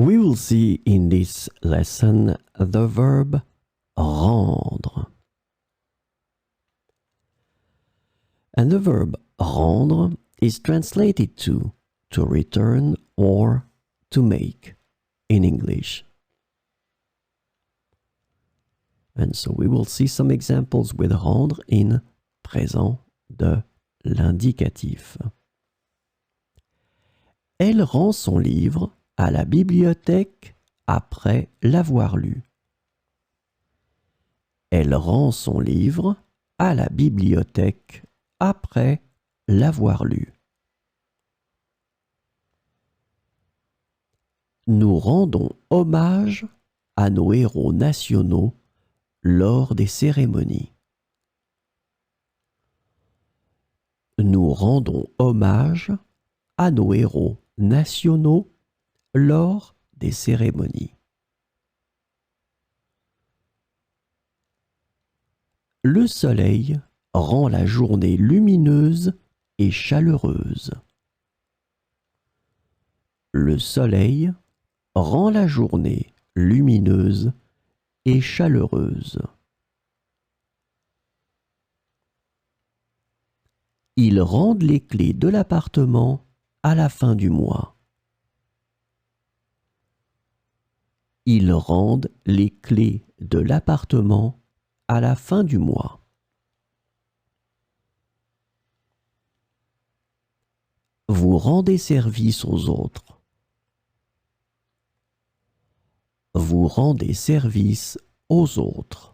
We will see in this lesson the verb rendre. And the verb rendre is translated to return or to make in English. And so we will see some examples with rendre in présent de l'indicatif. Elle rend son livre à la bibliothèque après l'avoir lu. Elle rend son livre à la bibliothèque après l'avoir lu. Nous rendons hommage à nos héros nationaux lors des cérémonies. Nous rendons hommage à nos héros nationaux lors des cérémonies. Le soleil rend la journée lumineuse et chaleureuse. Le soleil rend la journée lumineuse et chaleureuse. Ils rendent les clés de l'appartement à la fin du mois. Ils rendent les clés de l'appartement à la fin du mois. Vous rendez service aux autres. Vous rendez service aux autres.